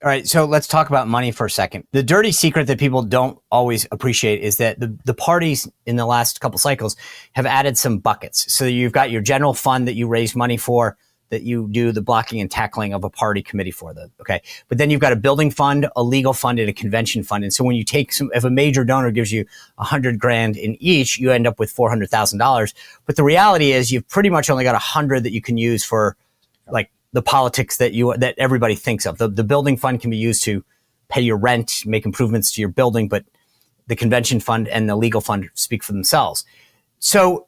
All right, so let's talk about money for a second. The dirty secret that people don't always appreciate is that the parties in the last couple cycles have added some buckets. So you've got your general fund that you raise money for, that you do the blocking and tackling of a party committee for okay. But then you've got a building fund, a legal fund, and a convention fund. And so when you take if a major donor gives you $100,000 in each, you end up with $400,000. But the reality is you've pretty much only got 100 that you can use for like the politics that everybody thinks of. The building fund can be used to pay your rent, make improvements to your building, but the convention fund and the legal fund speak for themselves. So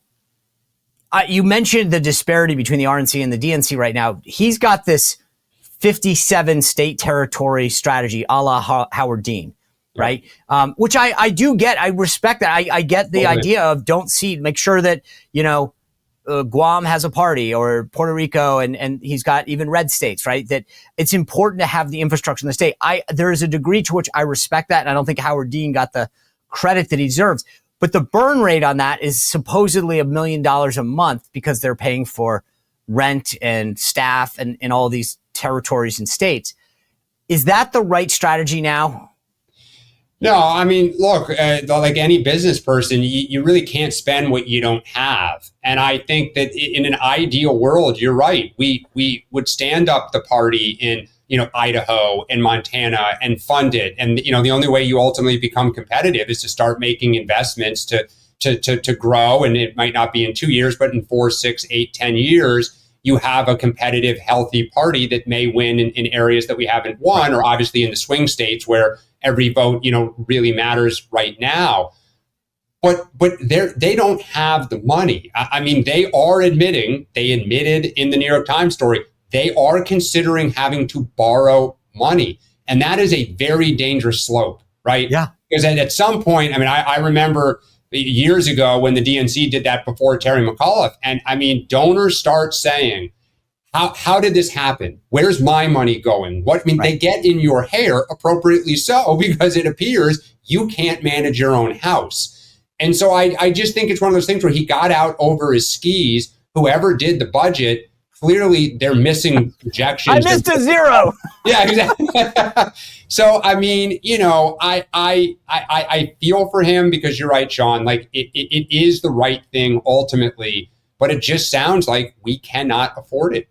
you mentioned the disparity between the RNC and the DNC right now. He's got this 57 state territory strategy a la Howard Dean, right? Which I do get. I respect that. I get the idea of don't cede, make sure that, Guam has a party, or Puerto Rico, and he's got even red states, right? That it's important to have the infrastructure in the state. There is a degree to which I respect that, and I don't think Howard Dean got the credit that he deserves. But the burn rate on that is supposedly $1 million a month because they're paying for rent and staff and all these territories and states. Is that the right strategy now? No, I mean, look, like any business person, you really can't spend what you don't have. And I think that in an ideal world, you're right. We would stand up the party in, Idaho and Montana and fund it. And, the only way you ultimately become competitive is to start making investments to grow. And it might not be in 2 years, but in 4, 6, 8, 10 years, you have a competitive, healthy party that may win in areas that we haven't won, or obviously in the swing states where every vote, really matters right now. But they don't have the money. I mean, they admitted in the New York Times story, they are considering having to borrow money. And that is a very dangerous slope, right? Yeah. Because at some point, I mean, I remember years ago when the DNC did that before Terry McAuliffe. And I mean, donors start saying, how did this happen? Where's my money going? They get in your hair, appropriately so, because it appears you can't manage your own house. And so I just think it's one of those things where he got out over his skis. Whoever did the budget, clearly they're missing projections. I missed a zero. Yeah, exactly. So, I mean, I feel for him because you're right, Sean. Like it is the right thing ultimately, but it just sounds like we cannot afford it.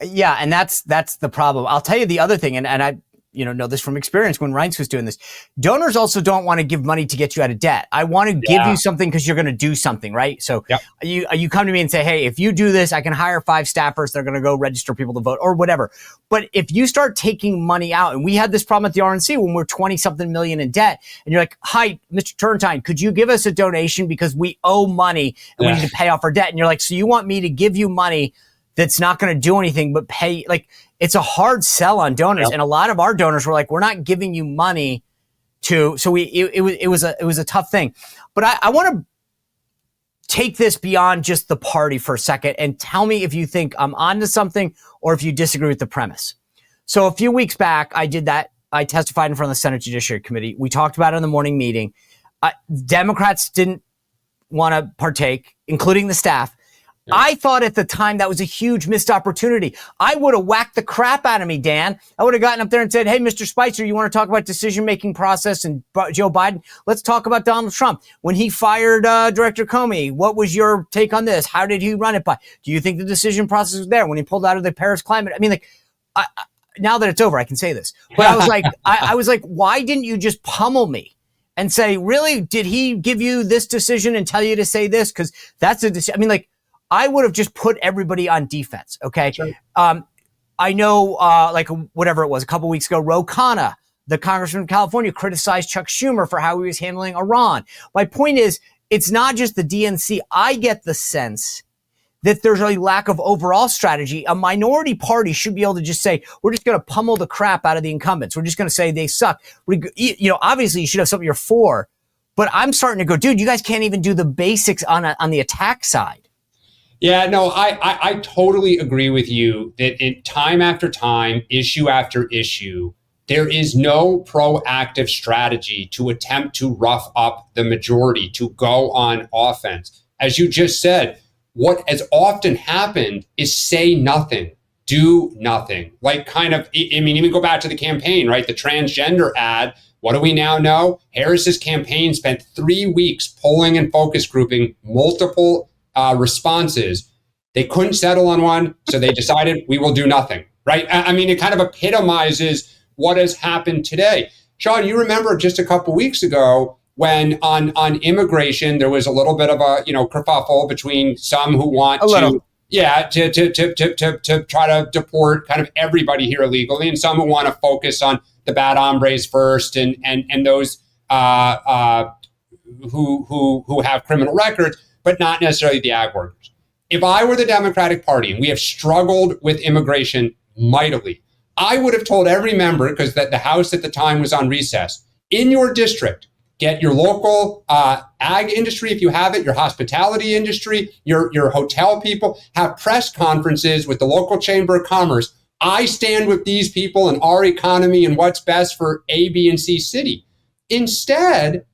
Yeah, and that's the problem. I'll tell you the other thing, and I know this from experience when Reince was doing this. Donors also don't want to give money to get you out of debt. I want to give you something because you're going to do something, right? So you come to me and say, hey, if you do this, I can hire 5 staffers. They're going to go register people to vote or whatever. But if you start taking money out, and we had this problem at the RNC when we're 20-something million in debt, and you're like, hi, Mr. Turrentine, could you give us a donation because we owe money and we need to pay off our debt? And you're like, so you want me to give you money that's not going to do anything but pay? Like, it's a hard sell on donors. Yep. And a lot of our donors were like, we're not giving you money to, so it was a tough thing. But I want to take this beyond just the party for a second and tell me if you think I'm onto something or if you disagree with the premise. So a few weeks back, I did that. I testified in front of the Senate Judiciary Committee. We talked about it in the morning meeting. Democrats didn't want to partake, including the staff. I thought at the time that was a huge missed opportunity. I would have whacked the crap out of me, Dan. I would have gotten up there and said, hey, Mr. Spicer, you want to talk about decision-making process and Joe Biden? Let's talk about Donald Trump. When he fired Director Comey, what was your take on this? How did he run it by? Do you think the decision process was there when he pulled out of the Paris climate? I mean, like, now that it's over, I can say this. But I was like, I was like, why didn't you just pummel me and say, really, did he give you this decision and tell you to say this? Because that's a decision. I mean, like, I would have just put everybody on defense, okay? Sure. I know, like whatever it was, a couple weeks ago, Ro Khanna, the congressman from California, criticized Chuck Schumer for how he was handling Iran. My point is, it's not just the DNC. I get the sense that there's a lack of overall strategy. A minority party should be able to just say, we're just going to pummel the crap out of the incumbents. We're just going to say they suck. Obviously you should have something you're for, but I'm starting to go, dude, you guys can't even do the basics on the attack side. Yeah, no, I totally agree with you that in time after time, issue after issue, there is no proactive strategy to attempt to rough up the majority, to go on offense. As you just said, what has often happened is say nothing do nothing. Like kind of, I mean, even go back to the campaign, right? The transgender ad. What do we now know? Harris's campaign spent 3 weeks polling and focus grouping multiple responses. They couldn't settle on one, so they decided we will do nothing, right? I mean, it kind of epitomizes what has happened today. Sean, you remember just a couple weeks ago when on immigration, there was a little bit of a, kerfuffle between some who want to try to deport kind of everybody here illegally, and some who want to focus on the bad hombres first, and those who have criminal records, but not necessarily the ag workers. If I were the Democratic Party, and we have struggled with immigration mightily, I would have told every member, because the House at the time was on recess, in your district, get your local ag industry, if you have it, your hospitality industry, your hotel people, have press conferences with the local Chamber of Commerce. I stand with these people and our economy and what's best for A, B, and C city. Instead,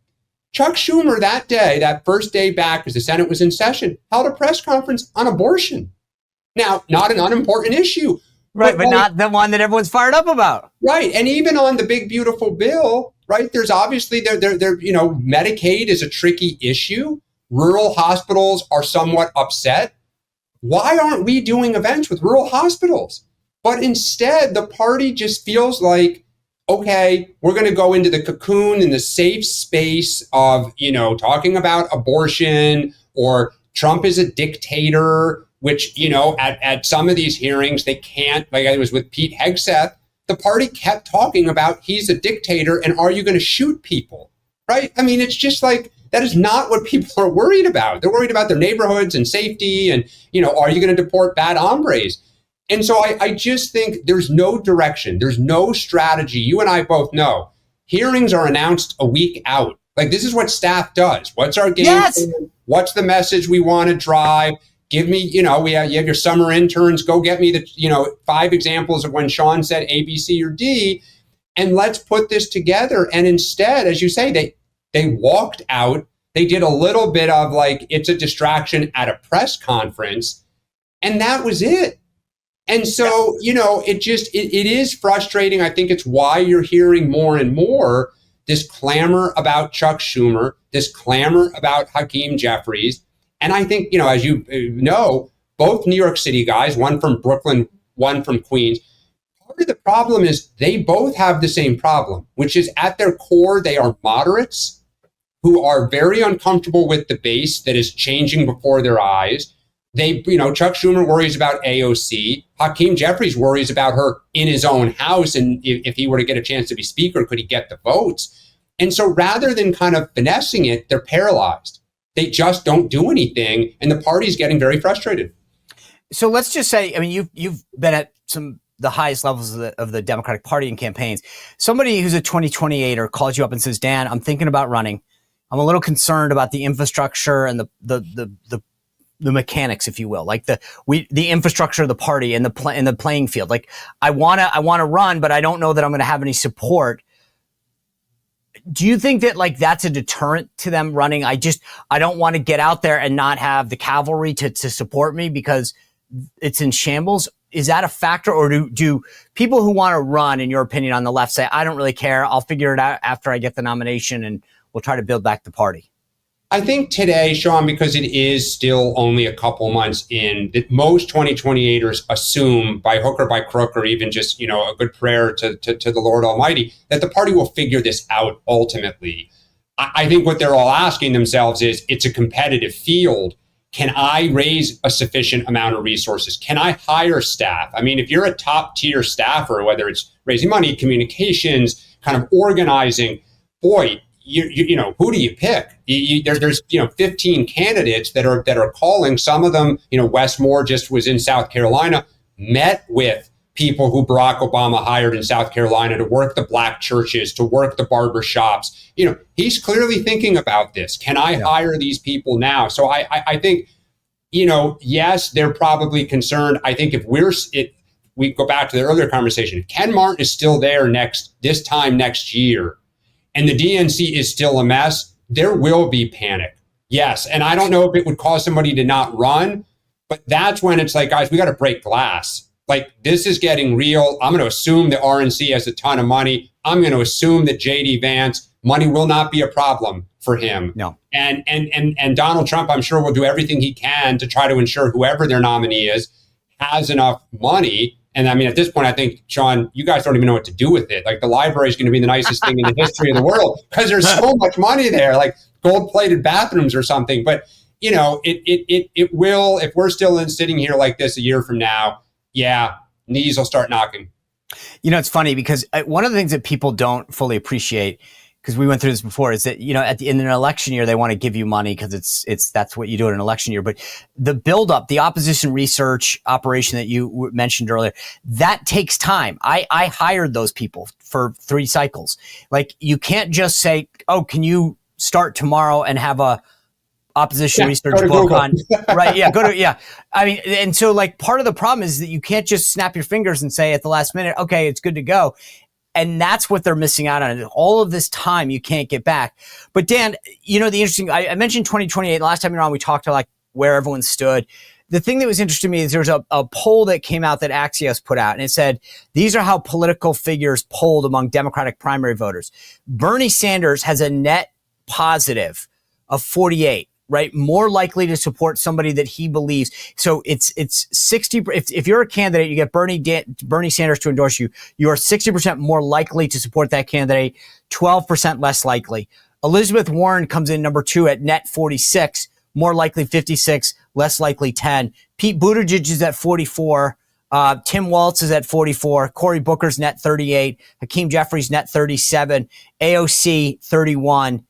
Chuck Schumer that day, that first day back as the Senate was in session, held a press conference on abortion. Now, not an unimportant issue. Right, but not the one that everyone's fired up about. Right, and even on the big, beautiful bill, right, there's obviously, Medicaid is a tricky issue. Rural hospitals are somewhat upset. Why aren't we doing events with rural hospitals? But instead, the party just feels like, okay, we're going to go into the cocoon in the safe space of, talking about abortion, or Trump is a dictator, which, at some of these hearings, they can't, like I was with Pete Hegseth, the party kept talking about he's a dictator and are you going to shoot people, right? I mean, it's just like, that is not what people are worried about. They're worried about their neighborhoods and safety and, are you going to deport bad hombres? And so I just think there's no direction. There's no strategy. You and I both know hearings are announced a week out. Like, this is what staff does. What's our game? Yes. What's the message we want to drive? Give me, you have your summer interns. Go get me the, 5 examples of when Sean said A, B, C, or D, and let's put this together. And instead, as you say, they walked out. They did a little bit of like, it's a distraction at a press conference, and that was it. And so, it is frustrating. I think it's why you're hearing more and more this clamor about Chuck Schumer, this clamor about Hakeem Jeffries. And I think, as you know, both New York City guys, one from Brooklyn, one from Queens, part of the problem is they both have the same problem, which is at their core, they are moderates who are very uncomfortable with the base that is changing before their eyes. They, Chuck Schumer worries about AOC. Hakeem Jeffries worries about her in his own house. And if he were to get a chance to be speaker, could he get the votes? And so rather than kind of finessing it, they're paralyzed. They just don't do anything. And the party's getting very frustrated. So let's just say, I mean, you've been at the highest levels of the Democratic Party in campaigns. Somebody who's a 2028er calls you up and says, Dan, I'm thinking about running. I'm a little concerned about the infrastructure and the mechanics, if you will, like the infrastructure of the party and the playing field. Like, I want to run, but I don't know that I'm going to have any support. Do you think that like that's a deterrent to them running? I don't want to get out there and not have the cavalry to support me because it's in shambles. Is that a factor, or do people who want to run, in your opinion, on the left say, I don't really care, I'll figure it out after I get the nomination and we'll try to build back the party? I think today, Sean, because it is still only a couple months in, that most 2028ers assume by hook or by crook, or even just, a good prayer to the Lord Almighty, that the party will figure this out ultimately. I think what they're all asking themselves is, it's a competitive field. Can I raise a sufficient amount of resources? Can I hire staff? I mean, if you're a top tier staffer, whether it's raising money, communications, kind of organizing, boy, who do you pick? There's 15 candidates that are calling. Some of them, Wes Moore just was in South Carolina, met with people who Barack Obama hired in South Carolina to work the black churches, to work the barber shops. He's clearly thinking about this. Can I hire these people now? So I think, yes, they're probably concerned. I think if we go back to the earlier conversation, if Ken Martin is still there this time next year, and the DNC is still a mess, there will be panic. Yes. And I don't know if it would cause somebody to not run, but that's when it's like, guys, we got to break glass. like, this is getting real. I'm going to assume the RNC has a ton of money. I'm going to assume that JD Vance, money will not be a problem for him. No. And Donald Trump, I'm sure, will do everything he can to try to ensure whoever their nominee is has enough money. And I mean, at this point, I think, Sean, you guys don't even know what to do with it. Like, the library is going to be the nicest thing in the history of the world because there's so much money there, like gold-plated bathrooms or something. But, you know, it will, if we're still sitting here like this a year from now, yeah, knees will start knocking. You know, it's funny because one of the things that people don't fully appreciate, because we went through this before, is that, you know, in an election year, they want to give you money because that's what you do in an election year. But the buildup, the opposition research operation that you mentioned earlier, that takes time. I hired those people for 3 cycles. Like, you can't just say, oh, can you start tomorrow and have a opposition research book on, right? Yeah, I mean, and so, like, part of the problem is that you can't just snap your fingers and say at the last minute, okay, it's good to go. And that's what they're missing out on. All of this time you can't get back. But Dan, you know, the interesting, I mentioned 2028. Last time you were on, we talked to like where everyone stood. The thing that was interesting to me is there was a poll that came out that Axios put out, and it said, these are how political figures polled among Democratic primary voters. Bernie Sanders has a net positive of 48. Right? More likely to support somebody that he believes. So it's 60. If you're a candidate, you get Bernie Sanders to endorse you, you are 60% more likely to support that candidate, 12% less likely. Elizabeth Warren comes in number 2 at net 46, more likely 56, less likely 10. Pete Buttigieg is at 44. Tim Walz is at 44. Cory Booker's net 38. Hakeem Jeffries net 37. AOC 31.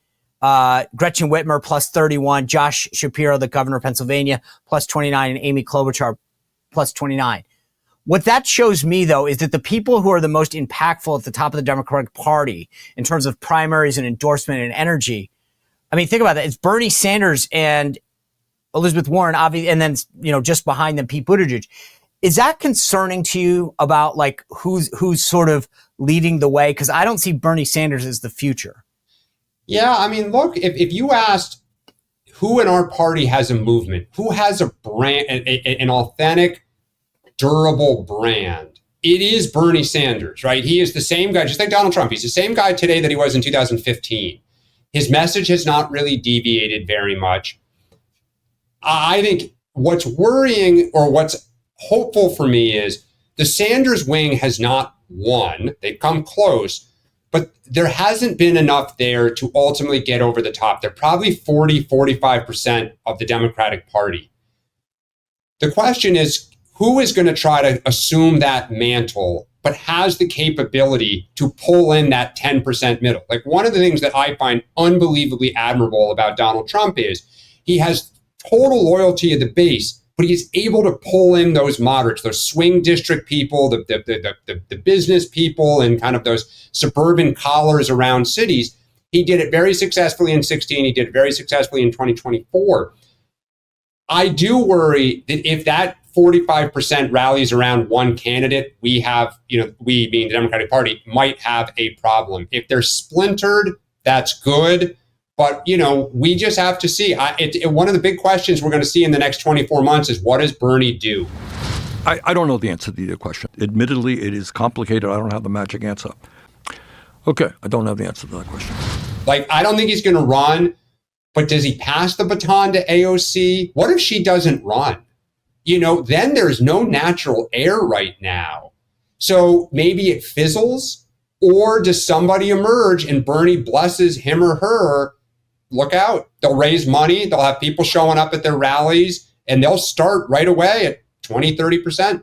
Gretchen Whitmer plus 31, Josh Shapiro, the governor of Pennsylvania, plus 29, and Amy Klobuchar plus 29. What that shows me, though, is that the people who are the most impactful at the top of the Democratic Party in terms of primaries and endorsement and energy, I mean, think about that. It's Bernie Sanders and Elizabeth Warren, obviously, and then, you know, just behind them, Pete Buttigieg. Is that concerning to you about, like, who's sort of leading the way? Because I don't see Bernie Sanders as the future. Yeah, I mean, look, if you asked who in our party has a movement, who has a brand, an authentic, durable brand, it is Bernie Sanders, right? He is the same guy, just like Donald Trump. He's the same guy today that he was in 2015. His message has not really deviated very much. I think what's worrying or what's hopeful for me is the Sanders wing has not won. They've come close. But there hasn't been enough there to ultimately get over the top. They're probably 45% of the Democratic Party. The question is, who is going to try to assume that mantle, but has the capability to pull in that 10% middle? Like, one of the things that I find unbelievably admirable about Donald Trump is he has total loyalty of the base, but he's able to pull in those moderates, those swing district people, the business people, and kind of those suburban collars around cities. He did it very successfully in 2016. He did it very successfully in 2024. I do worry that if that 45% rallies around one candidate, we being the Democratic Party, might have a problem. If they're splintered, that's good. But, you know, we just have to see. One of the big questions we're going to see in the next 24 months is, what does Bernie do? I don't know the answer to your question. Admittedly, it is complicated. I don't have the magic answer. Okay, I don't have the answer to that question. Like, I don't think he's going to run, but does he pass the baton to AOC? What if she doesn't run? You know, then there's no natural heir right now. So maybe it fizzles, or does somebody emerge and Bernie blesses him or her? Look out. They'll raise money. They'll have people showing up at their rallies, and they'll start right away at 20, 30%.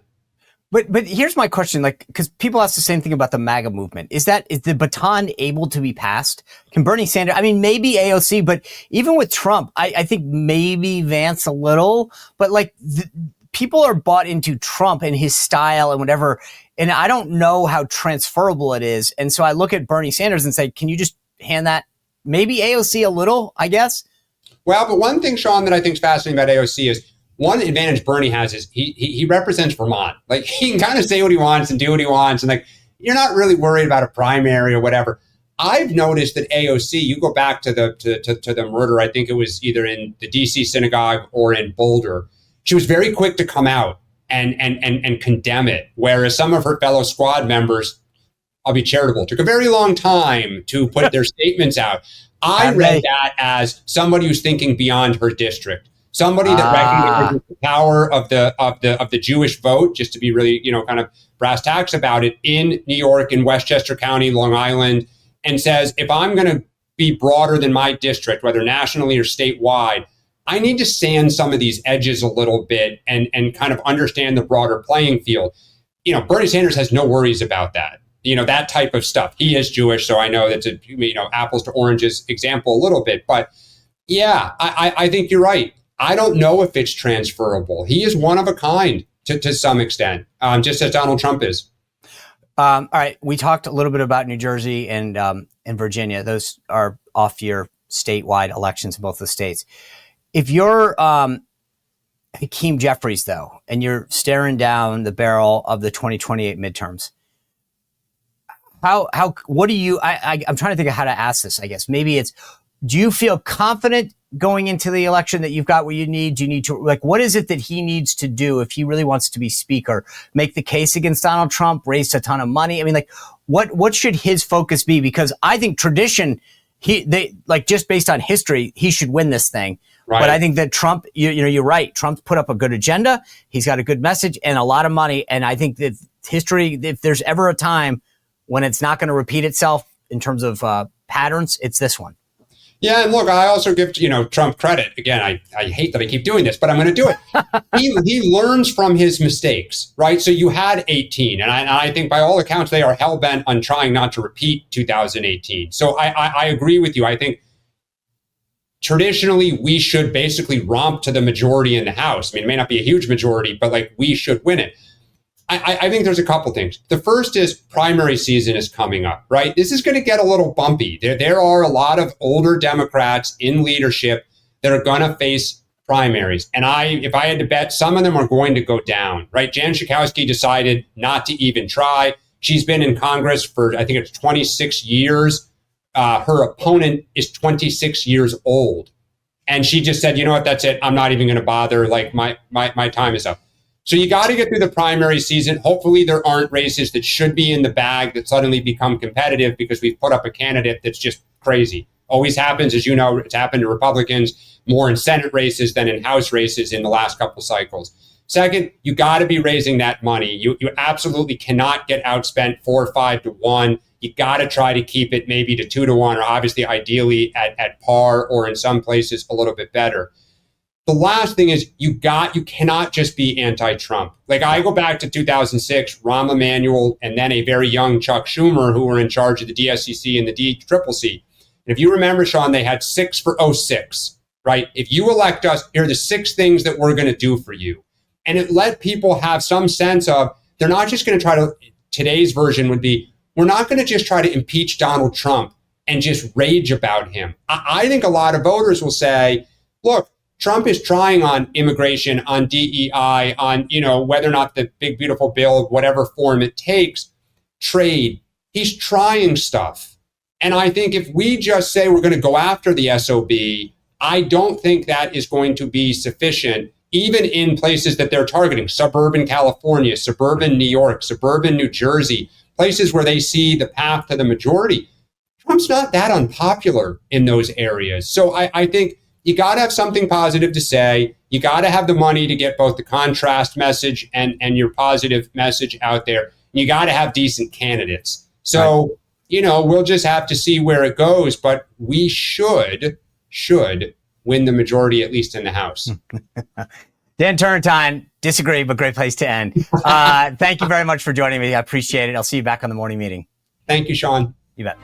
But here's my question, like, because people ask the same thing about the MAGA movement. Is the baton able to be passed? Can Bernie Sanders, I mean, maybe AOC, but even with Trump, I think maybe Vance a little, but like people are bought into Trump and his style and whatever. And I don't know how transferable it is. And so I look at Bernie Sanders and say, can you just hand that maybe AOC a little, I guess? Well, but one thing, Sean, that I think is fascinating about AOC is one advantage Bernie has is he represents Vermont. Like, he can kind of say what he wants and do what he wants. And like, you're not really worried about a primary or whatever. I've noticed that AOC, you go back to the murder, I think it was either in the DC synagogue or in Boulder. She was very quick to come out and condemn it. Whereas some of her fellow squad members, I'll be charitable, took a very long time to put their statements out. I read that as somebody who's thinking beyond her district, somebody that recognizes the power of the Jewish vote, just to be really, kind of brass tacks about it, in New York, in Westchester County, Long Island, and says, if I'm going to be broader than my district, whether nationally or statewide, I need to sand some of these edges a little bit and kind of understand the broader playing field. Bernie Sanders has no worries about that. That type of stuff. He is Jewish, so I know that's a apples to oranges example a little bit. But yeah, I think you're right. I don't know if it's transferable. He is one of a kind to some extent, just as Donald Trump is. All right, we talked a little bit about New Jersey and Virginia. Those are off-year statewide elections in both the states. If you're Hakeem Jeffries, though, and you're staring down the barrel of the 2028 midterms, what do you, I'm trying to think of how to ask this, I guess. Maybe it's, do you feel confident going into the election that you've got what you need? Do you need to, what is it that he needs to do if he really wants to be speaker? Make the case against Donald Trump, raise a ton of money? I mean, what should his focus be? Because I think tradition, just based on history, he should win this thing. Right. But I think that Trump, you're right. Trump's put up a good agenda. He's got a good message and a lot of money. And I think that history, if there's ever a time when it's not going to repeat itself in terms of patterns, it's this one. Yeah, and look, I also give Trump credit. Again, I hate that I keep doing this, but I'm going to do it. He learns from his mistakes, right? So you had 18, and I think by all accounts they are hell bent on trying not to repeat 2018. So I agree with you. I think traditionally we should basically romp to the majority in the House. I mean, it may not be a huge majority, but we should win it. I think there's a couple things. The first is primary season is coming up, right? This is going to get a little bumpy. There are a lot of older Democrats in leadership that are going to face primaries. And if I had to bet, some of them are going to go down, right? Jan Schakowsky decided not to even try. She's been in Congress for, I think it's 26 years. Her opponent is 26 years old. And she just said, you know what, that's it. I'm not even going to bother. My time is up. So you got to get through the primary season. Hopefully there aren't races that should be in the bag that suddenly become competitive because we've put up a candidate that's just crazy. Always happens, as you know, it's happened to Republicans more in Senate races than in House races in the last couple cycles. Second, you got to be raising that money. You absolutely cannot get outspent 4 or 5 to 1. You got to try to keep it maybe to 2 to 1, or obviously ideally at par, or in some places a little bit better. The last thing is you cannot just be anti-Trump. I go back to 2006, Rahm Emanuel, and then a very young Chuck Schumer, who were in charge of the DSCC and the DCCC. And if you remember, Sean, they had 6 for 06, right? If you elect us, here are the 6 things that we're going to do for you. And it let people have some sense of, they're not just going to try to, today's version would be, we're not going to just try to impeach Donald Trump and just rage about him. I think a lot of voters will say, look, Trump is trying on immigration, on DEI, on, whether or not the big, beautiful bill, whatever form it takes, trade. He's trying stuff. And I think if we just say we're going to go after the SOB, I don't think that is going to be sufficient, even in places that they're targeting, suburban California, suburban New York, suburban New Jersey, places where they see the path to the majority. Trump's not that unpopular in those areas. So I think you got to have something positive to say. You got to have the money to get both the contrast message and your positive message out there. You got to have decent candidates. So, we'll just have to see where it goes. But we should win the majority, at least in the House. Dan Turrentine, disagree, but great place to end. Thank you very much for joining me. I appreciate it. I'll see you back on the morning meeting. Thank you, Sean. You bet.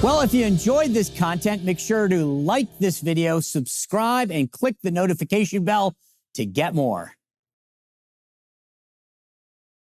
Well, if you enjoyed this content, make sure to like this video, subscribe, and click the notification bell to get more.